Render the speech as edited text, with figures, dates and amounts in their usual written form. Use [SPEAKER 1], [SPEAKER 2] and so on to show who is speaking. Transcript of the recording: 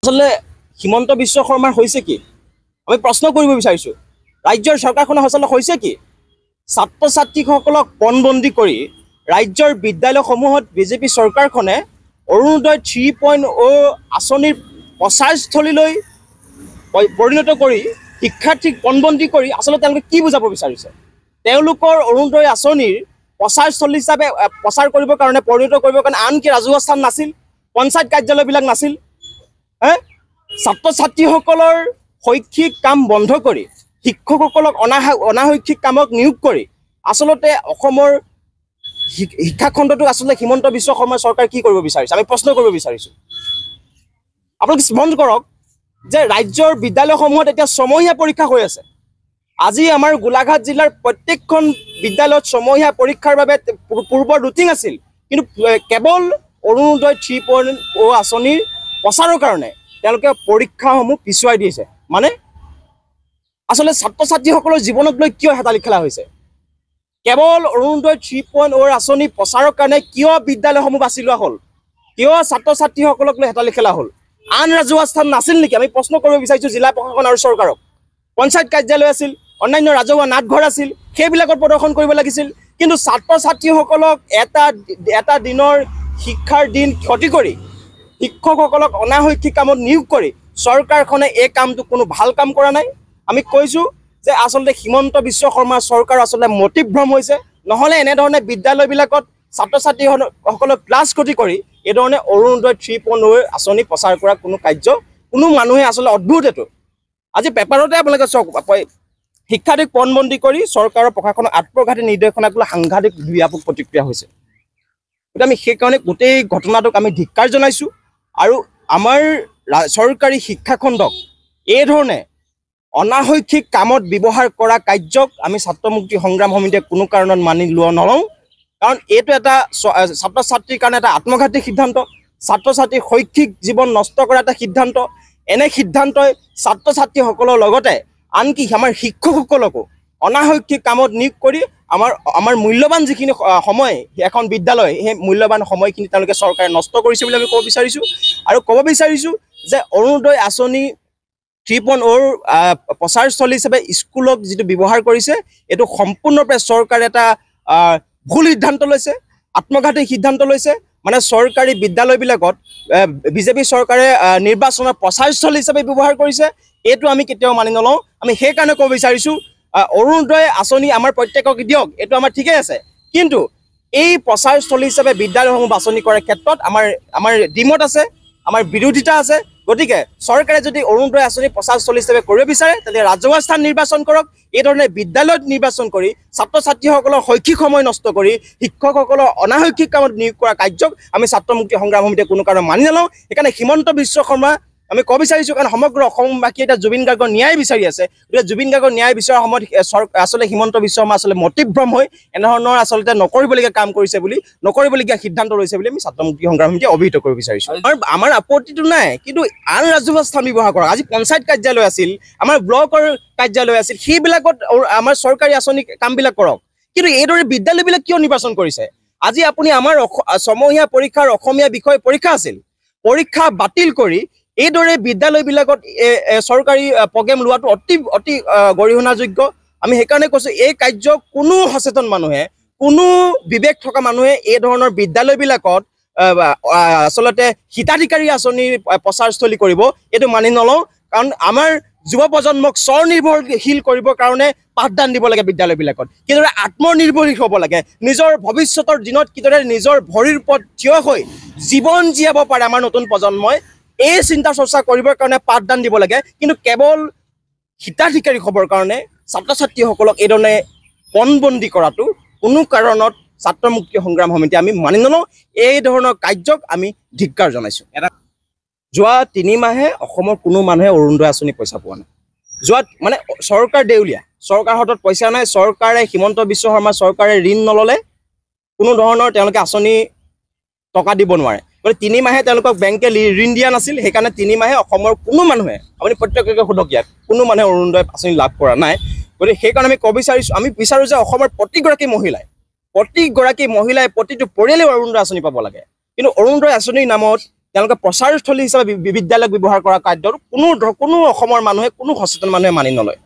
[SPEAKER 1] আসলে হিমন্ত বিশ্ব শৰ্মাৰ হৈছে কি আমি প্ৰশ্ন কৰিব বিচাৰিছোঁ ৰাজ্যৰ চৰকাৰখনে আসলে হৈছে কি ছাত্ৰ ছাত্ৰীসকলক পণবন্দী কৰি ৰাজ্যৰ বিদ্যালয়সমূহত বিজেপি চৰকাৰখনে অৰুণোদয় 3.0 আঁচনিৰ প্ৰচাৰস্থলীলৈ পৰিণত কৰি শিক্ষাৰ্থীক পণবন্দী কৰি আসলে তেওঁলোকে কি বুজাব বিচাৰিছে তেওঁলোকৰ অৰুণোদয় আঁচনিৰ প্ৰচাৰস্থলী হিচাপে প্ৰচাৰ কৰিবৰ কাৰণে পৰিণত কৰিবৰ কাৰণে আনকি ৰাজহুৱা স্থান নাছিল পঞ্চায়ত কাৰ্যালয়বিলাক নাছিল ছাত্ৰ ছাত্ৰীসকলৰ শৈক্ষিক কাম বন্ধ কৰি শিক্ষকসকলক অনাশৈক্ষিক কামক নিয়োগ কৰি আসলতে অসমৰ শিক্ষা খণ্ডটোক আসলে হিমন্ত বিশ্ব শৰ্মা চৰকাৰ কি কৰিব বিচাৰিছে আমি প্ৰশ্ন কৰিব বিচাৰিছোঁ আপোনালোকে স্মৰণ কৰক যে ৰাজ্যৰ বিদ্যালয়সমূহত এতিয়া ছমহীয়া পৰীক্ষা হৈ আছে আজি আমাৰ গোলাঘাট জিলাৰ প্ৰত্যেকখন বিদ্যালয়ত ছমহীয়া পৰীক্ষাৰ বাবে পূৰ্বৰ ৰুটিন আছিল কিন্তু কেৱল অৰুণোদয় 3.0 আঁচনিৰ প্ৰচাৰৰ কাৰণে তেওঁলোকে পৰীক্ষাসমূহ পিছুৱাই দিছে মানে আসলে ছাত্ৰ ছাত্ৰীসকলৰ জীৱনক লৈ কিয় হেতালি খেলা হৈছে কেৱল অৰুণোদয় 3.0 আঁচনি প্ৰচাৰৰ কাৰণে কিয় বিদ্যালয়সমূহ বাছি লোৱা হ'ল কিয় ছাত্ৰ ছাত্ৰীসকলক লৈ হেতালি খেলা হ'ল আন ৰাজহুৱা স্থান নাছিল নেকি আমি প্ৰশ্ন কৰিব বিচাৰিছোঁ জিলা প্ৰশাসন আৰু চৰকাৰক পঞ্চায়ত কাৰ্যালয় আছিল অন্যান্য ৰাজহুৱা নাটঘৰ আছিল সেইবিলাকৰ প্ৰদৰ্শন কৰিব লাগিছিল কিন্তু ছাত্ৰ ছাত্ৰীসকলক এটা দিনৰ শিক্ষাৰ দিন ক্ষতি কৰি শিক্ষকসকলক অনাশৈক্ষিক কামত নিয়োগ কৰি চৰকাৰখনে এই কামটো কোনো ভাল কাম কৰা নাই আমি কৈছোঁ যে আসলতে হিমন্ত বিশ্ব শৰ্মা চৰকাৰ আসলতে মতিভ্ৰম হৈছে নহ'লে এনেধৰণে বিদ্যালয়বিলাকত ছাত্ৰ ছাত্ৰীসকলক ক্লাছ ক্ষতি কৰি এইধৰণে অৰুণোদয় 3.0 আঁচনি প্ৰচাৰ কৰা কোনো কাৰ্য কোনো মানুহে আসলে অদ্ভুত এইটো আজি পেপাৰতে আপোনালোকে চাওক শিক্ষাৰ্থীক পণবন্দী কৰি চৰকাৰৰ প্ৰশাসনৰ আত্মঘাতী নিৰ্দেশনাক লৈ সাংঘাতিক ব্যাপক প্ৰতিক্ৰিয়া হৈছে গতিকে আমি সেইকাৰণে গোটেই ঘটনাটোক আমি ধিক্কাৰ জনাইছোঁ আৰু আমাৰ চৰকাৰী শিক্ষাখণ্ডক এই ধৰণে অনাশৈক্ষিক কামত ব্যৱহাৰ কৰা কাৰ্যক আমি ছাত্ৰ মুক্তি সংগ্ৰাম সমিতিয়ে কোনো কাৰণত মানি লোৱা নলওঁ কাৰণ এইটো এটা ছাত্ৰ ছাত্ৰীৰ কাৰণে এটা আত্মঘাতী সিদ্ধান্ত ছাত্ৰ ছাত্ৰীৰ শৈক্ষিক জীৱন নষ্ট কৰা এটা সিদ্ধান্ত এনে সিদ্ধান্তই ছাত্ৰ ছাত্ৰীসকলৰ লগতে আনকি আমাৰ শিক্ষকসকলকো অনাশৈক্ষিক কামত নিয়োগ কৰি আমাৰ মূল্যৱান যিখিনি সময় এখন বিদ্যালয় সেই মূল্যৱান সময়খিনি তেওঁলোকে চৰকাৰে নষ্ট কৰিছে বুলি আমি ক'ব বিচাৰিছোঁ আৰু ক'ব বিচাৰিছোঁ যে অৰুণোদয় আঁচনি 3.0 প্ৰচাৰস্থলী হিচাপে স্কুলক যিটো ব্যৱহাৰ কৰিছে এইটো সম্পূৰ্ণৰূপে চৰকাৰে এটা ভুল সিদ্ধান্ত লৈছে আত্মঘাতী সিদ্ধান্ত লৈছে মানে চৰকাৰী বিদ্যালয়বিলাকত বিজেপি চৰকাৰে নিৰ্বাচনৰ প্ৰচাৰস্থলী হিচাপে ব্যৱহাৰ কৰিছে এইটো আমি কেতিয়াও মানি নলওঁ আমি সেইকাৰণে ক'ব বিচাৰিছোঁ অৰুণোদয় আঁচনি আমাৰ প্ৰত্যেকক দিয়ক এইটো আমাৰ ঠিকেই আছে কিন্তু এই প্ৰচাৰস্থলী হিচাপে বিদ্যালয়সমূহ বাছনি কৰাৰ ক্ষেত্ৰত আমাৰ ডিমত আছে আমাৰ বিৰোধিতা আছে গতিকে চৰকাৰে যদি অৰুণোদয় আঁচনি প্ৰচাৰস্থলী হিচাপে কৰিব বিচাৰে তেন্তে ৰাজহুৱা স্থান নিৰ্বাচন কৰক এই ধৰণে বিদ্যালয়ত নিৰ্বাচন কৰি ছাত্ৰ ছাত্ৰীসকলৰ শৈক্ষিক সময় নষ্ট কৰি শিক্ষকসকলৰ অনাশৈক্ষিক কামত নিয়োগ কৰা কাৰ্যক আমি ছাত্ৰ মুক্তি সংগ্ৰাম সমিতিয়ে কোনো কাৰণত মানি নলওঁ সেইকাৰণে হিমন্ত বিশ্ব শৰ্মা আমি ক'ব বিচাৰিছোঁ কাৰণ সমগ্ৰ অসমবাসীয়ে এতিয়া জুবিন গাৰ্গৰ ন্যায় বিচাৰি আছে গতিকে জুবিন গাৰ্গৰ ন্যায় বিচৰাৰ সময়ত আচলতে হিমন্ত বিশ্ব শৰ্মা আচলতে মতিভ্ৰম হৈ এনেধৰণৰ আচলতে নকৰিবলগীয়া কাম কৰিছে বুলি নকৰিবলগীয়া সিদ্ধান্ত লৈছে বুলি আমি ছাত্ৰ মুক্তি সংগ্ৰাম সমিতিয়ে অভিহিত কৰিব বিচাৰিছোঁ আমাৰ আপত্তিটো নাই কিন্তু আন ৰাজহুৱা স্থান ব্যৱহাৰ কৰক আজি পঞ্চায়ত কাৰ্যালয় আছিল আমাৰ ব্লকৰ কাৰ্যালয় আছিল সেইবিলাকত আমাৰ চৰকাৰী আঁচনি কামবিলাক কৰক কিন্তু এইদৰে বিদ্যালয়বিলাক কিয় নিৰ্বাচন কৰিছে আজি আপুনি আমাৰ ছমহীয়া পৰীক্ষাৰ অসমীয়া বিষয় পৰীক্ষা আছিল পৰীক্ষা বাতিল কৰি এইদৰে বিদ্যালয়বিলাকত চৰকাৰী প্ৰগ্ৰেম লোৱাটো অতি গৰিহণাযোগ্য আমি সেইকাৰণে কৈছোঁ এই কাৰ্য কোনো সচেতন মানুহে কোনো বিবেক থকা মানুহে এই ধৰণৰ বিদ্যালয়বিলাকত আসলতে হিতাধিকাৰী আঁচনিৰ প্ৰচাৰস্থলী কৰিব এইটো মানি নলওঁ কাৰণ আমাৰ যুৱ প্ৰজন্মক স্বনিৰ্ভৰশীল কৰিবৰ কাৰণে পাঠদান দিব লাগে বিদ্যালয়বিলাকত কিদৰে আত্মনিৰ্ভৰশীল হ'ব লাগে নিজৰ ভৱিষ্যতৰ দিনত কিদৰে নিজৰ ভৰিৰ ওপৰত থিয় হৈ জীৱন জীয়াব পাৰে আমাৰ নতুন প্ৰজন্মই এই চিন্তা চৰ্চা কৰিবৰ কাৰণে পাঠদান দিব লাগে কিন্তু কেৱল হিতাধিকাৰী হ'বৰ কাৰণে ছাত্ৰ ছাত্ৰীসকলক এইধৰণে পণবন্দী কৰাটো কোনো কাৰণত ছাত্ৰ মুক্তি সংগ্ৰাম সমিতি আমি মানি নলওঁ এই ধৰণৰ কাৰ্যক আমি ধিক্কাৰ জনাইছোঁ যোৱা 3 মাহে অসমৰ কোনো মানুহে অৰুণোদয় আঁচনি পইচা পোৱা নাই যোৱা মানে চৰকাৰ দেউলীয়া চৰকাৰ হাতত পইচা নাই চৰকাৰে হিমন্ত বিশ্ব শৰ্মা চৰকাৰে ঋণ নল'লে কোনো ধৰণৰ তেওঁলোকে আঁচনি টকা দিব নোৱাৰে গতিকে 3 মাহে তেওঁলোকক বেংকে ঋণ দিয়া নাছিল সেইকাৰণে 3 মাহে অসমৰ কোনো মানুহে আপুনি প্ৰত্যেককে সোধক ইয়াত কোনো মানুহে অৰুণোদয় আঁচনি লাভ কৰা নাই গতিকে সেইকাৰণে আমি ক'ব বিচাৰিছোঁ আমি বিচাৰোঁ যে অসমৰ প্ৰতিগৰাকী মহিলাই প্ৰতিটো পৰিয়ালে অৰুণোদয় আঁচনি পাব লাগে কিন্তু অৰুণোদয় আঁচনিৰ নামত তেওঁলোকে প্ৰচাৰস্থলী হিচাপে বিদ্যালয়ক ব্যৱহাৰ কৰা কাৰ্যৰ কোনো অসমৰ মানুহে কোনো সচেতন মানুহে মানি নলয়।